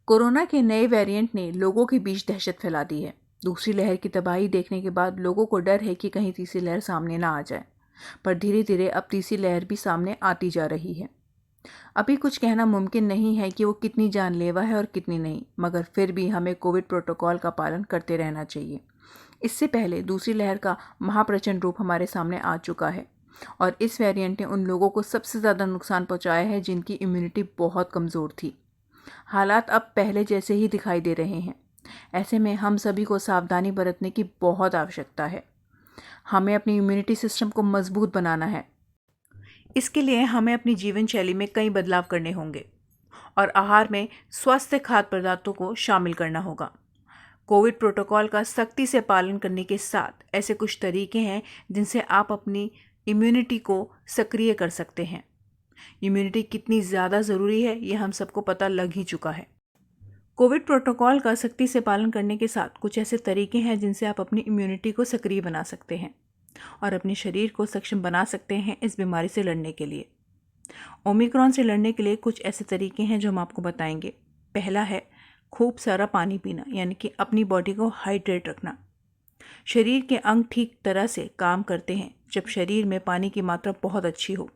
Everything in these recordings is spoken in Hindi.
कोरोना के नए वेरिएंट ने लोगों के बीच दहशत फैला दी है। दूसरी लहर की तबाही देखने के बाद लोगों को डर है कि कहीं तीसरी लहर सामने ना आ जाए। पर धीरे धीरे अब तीसरी लहर भी सामने आती जा रही है। अभी कुछ कहना मुमकिन नहीं है कि वो कितनी जानलेवा है और कितनी नहीं, मगर फिर भी हमें कोविड प्रोटोकॉल का पालन करते रहना चाहिए। इससे पहले दूसरी लहर का महाप्रचंड रूप हमारे सामने आ चुका है और इस वेरिएंट ने उन लोगों को सबसे ज़्यादा नुकसान पहुंचाया है जिनकी इम्यूनिटी बहुत कमज़ोर थी। हालात अब पहले जैसे ही दिखाई दे रहे हैं। ऐसे में हम सभी को सावधानी बरतने की बहुत आवश्यकता है। हमें अपनी इम्यूनिटी सिस्टम को मजबूत बनाना है। इसके लिए हमें अपनी जीवन शैली में कई बदलाव करने होंगे और आहार में स्वस्थ खाद्य पदार्थों को शामिल करना होगा। कोविड प्रोटोकॉल का सख्ती से पालन करने के साथ ऐसे कुछ तरीके हैं जिनसे आप अपनी इम्यूनिटी को सक्रिय कर सकते हैं। इम्यूनिटी कितनी ज़्यादा ज़रूरी है ये हम सबको पता लग ही चुका है। कोविड प्रोटोकॉल का सख्ती से पालन करने के साथ कुछ ऐसे तरीके हैं जिनसे आप अपनी इम्यूनिटी को सक्रिय बना सकते हैं और अपने शरीर को सक्षम बना सकते हैं इस बीमारी से लड़ने के लिए। ओमिक्रॉन से लड़ने के लिए कुछ ऐसे तरीके हैं जो हम आपको बताएंगे। पहला है खूब सारा पानी पीना, यानी कि अपनी बॉडी को हाइड्रेट रखना। शरीर के अंग ठीक तरह से काम करते हैं जब शरीर में पानी की मात्रा बहुत अच्छी हो।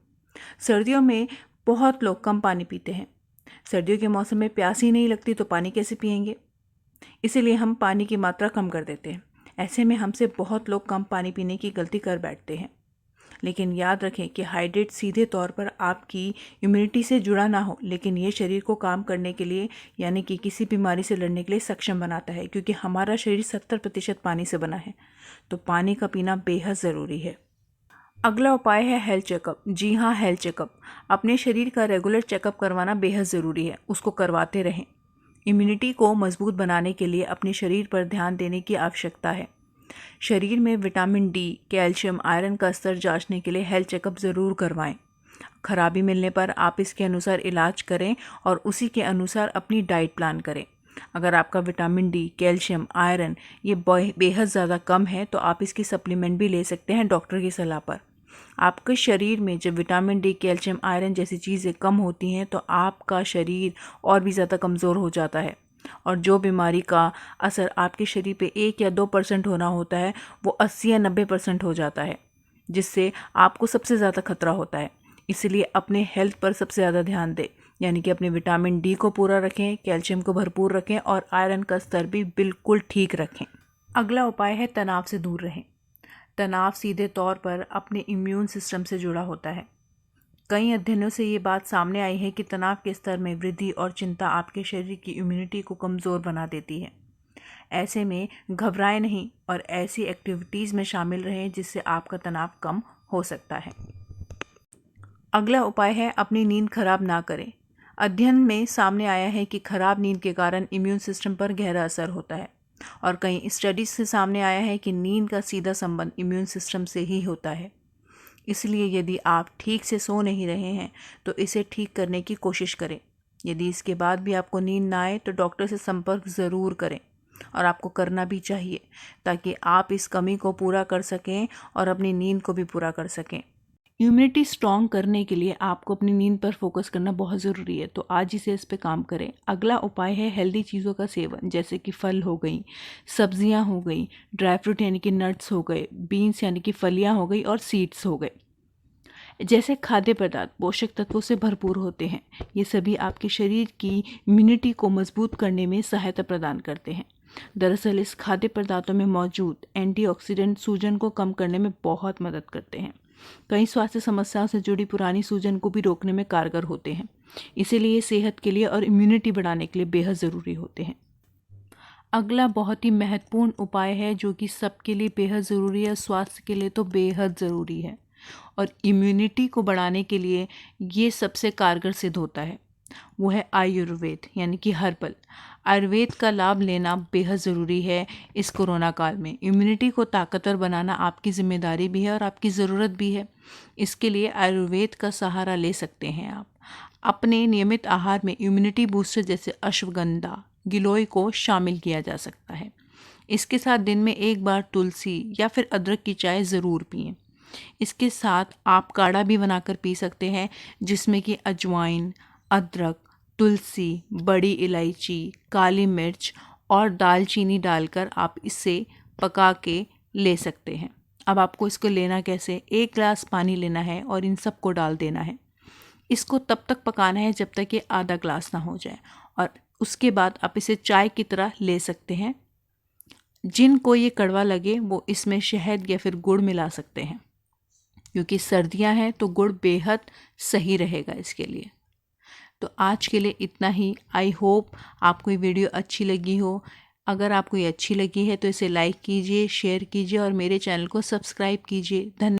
सर्दियों में बहुत लोग कम पानी पीते हैं। सर्दियों के मौसम में प्यास ही नहीं लगती तो पानी कैसे पिएंगे? इसीलिए हम पानी की मात्रा कम कर देते हैं। ऐसे में हमसे बहुत लोग कम पानी पीने की गलती कर बैठते हैं। लेकिन याद रखें कि हाइड्रेट सीधे तौर पर आपकी इम्यूनिटी से जुड़ा ना हो, लेकिन ये शरीर को काम करने के लिए, यानी कि किसी बीमारी से लड़ने के लिए सक्षम बनाता है, क्योंकि हमारा शरीर 70% पानी से बना है। तो पानी का पीना बेहद ज़रूरी है। अगला उपाय है हेल्थ चेकअप। जी हाँ, हेल्थ चेकअप। अपने शरीर का रेगुलर चेकअप करवाना बेहद ज़रूरी है। उसको करवाते रहें। इम्यूनिटी को मजबूत बनाने के लिए अपने शरीर पर ध्यान देने की आवश्यकता है। शरीर में विटामिन डी, कैल्शियम, आयरन का स्तर जांचने के लिए हेल्थ चेकअप ज़रूर करवाएं। खराबी मिलने पर आप इसके अनुसार इलाज करें और उसी के अनुसार अपनी डाइट प्लान करें। अगर आपका विटामिन डी, कैल्शियम, आयरन ये बेहद ज़्यादा कम है तो आप इसकी सप्लीमेंट भी ले सकते हैं डॉक्टर की सलाह पर। आपके शरीर में जब विटामिन डी, कैल्शियम, आयरन जैसी चीज़ें कम होती हैं तो आपका शरीर और भी ज़्यादा कमज़ोर हो जाता है और जो बीमारी का असर आपके शरीर पे 1 या 2% होना होता है वो 80 या 90% हो जाता है, जिससे आपको सबसे ज़्यादा खतरा होता है। इसलिए अपने हेल्थ पर सबसे ज़्यादा ध्यान दें, यानी कि अपने विटामिन डी को पूरा रखें, कैल्शियम को भरपूर रखें और आयरन का स्तर भी बिल्कुल ठीक रखें। अगला उपाय है तनाव से दूर रहें। तनाव सीधे तौर पर अपने इम्यून सिस्टम से जुड़ा होता है। कई अध्ययनों से ये बात सामने आई है कि तनाव के स्तर में वृद्धि और चिंता आपके शरीर की इम्यूनिटी को कमज़ोर बना देती है। ऐसे में घबराएं नहीं और ऐसी एक्टिविटीज़ में शामिल रहें जिससे आपका तनाव कम हो सकता है। अगला उपाय है अपनी नींद खराब ना करें। अध्ययन में सामने आया है कि खराब नींद के कारण इम्यून सिस्टम पर गहरा असर होता है और कई स्टडीज से सामने आया है कि नींद का सीधा संबंध इम्यून सिस्टम से ही होता है। इसलिए यदि आप ठीक से सो नहीं रहे हैं तो इसे ठीक करने की कोशिश करें। यदि इसके बाद भी आपको नींद ना आए तो डॉक्टर से संपर्क ज़रूर करें और आपको करना भी चाहिए, ताकि आप इस कमी को पूरा कर सकें और अपनी नींद को भी पूरा कर सकें। इम्यूनिटी स्ट्रॉन्ग करने के लिए आपको अपनी नींद पर फोकस करना बहुत ज़रूरी है, तो आज ही से इस पे काम करें। अगला उपाय है हेल्दी चीज़ों का सेवन, जैसे कि फल हो गई, सब्जियां हो गई, ड्राई फ्रूट यानी कि नट्स हो गए, बीन्स यानी कि फलियां हो गई और सीड्स हो गए। जैसे खाद्य पदार्थ पोषक तत्वों से भरपूर होते हैं। ये सभी आपके शरीर की इम्यूनिटी को मजबूत करने में सहायता प्रदान करते हैं। दरअसल इस खाद्य पदार्थों में मौजूद एंटीऑक्सीडेंट सूजन को कम करने में बहुत मदद करते हैं। कई स्वास्थ्य समस्याओं से जुड़ी पुरानी सूजन को भी रोकने में कारगर होते हैं। इसीलिए सेहत के लिए और इम्यूनिटी बढ़ाने के लिए बेहद ज़रूरी होते हैं। अगला बहुत ही महत्वपूर्ण उपाय है जो कि सबके लिए बेहद ज़रूरी है, स्वास्थ्य के लिए तो बेहद ज़रूरी है और इम्यूनिटी को बढ़ाने के लिए ये सबसे कारगर सिद्ध होता है। वो है आयुर्वेद, यानी कि हर्बल। आयुर्वेद का लाभ लेना बेहद ज़रूरी है इस कोरोना काल में। इम्यूनिटी को ताकतवर बनाना आपकी जिम्मेदारी भी है और आपकी ज़रूरत भी है। इसके लिए आयुर्वेद का सहारा ले सकते हैं आप। अपने नियमित आहार में इम्यूनिटी बूस्टर जैसे अश्वगंधा, गिलोय को शामिल किया जा सकता है। इसके साथ दिन में एक बार तुलसी या फिर अदरक की चाय ज़रूर पिएं। इसके साथ आप काढ़ा भी बनाकर पी सकते हैं जिसमें कि अजवाइन, अदरक, तुलसी, बड़ी इलायची, काली मिर्च और दालचीनी डालकर आप इसे पका के ले सकते हैं। अब आपको इसको लेना कैसे, 1 ग्लास पानी लेना है और इन सबको डाल देना है। इसको तब तक पकाना है जब तक ये आधा ग्लास ना हो जाए, और उसके बाद आप इसे चाय की तरह ले सकते हैं। जिनको ये कड़वा लगे वो इसमें शहद या फिर गुड़ मिला सकते हैं, क्योंकि सर्दियां हैं तो गुड़ बेहद सही रहेगा इसके लिए। तो आज के लिए इतना ही। आई होप आपको ये वीडियो अच्छी लगी हो। अगर आपको ये अच्छी लगी है तो इसे लाइक कीजिए, शेयर कीजिए और मेरे चैनल को सब्सक्राइब कीजिए। धन्यवाद।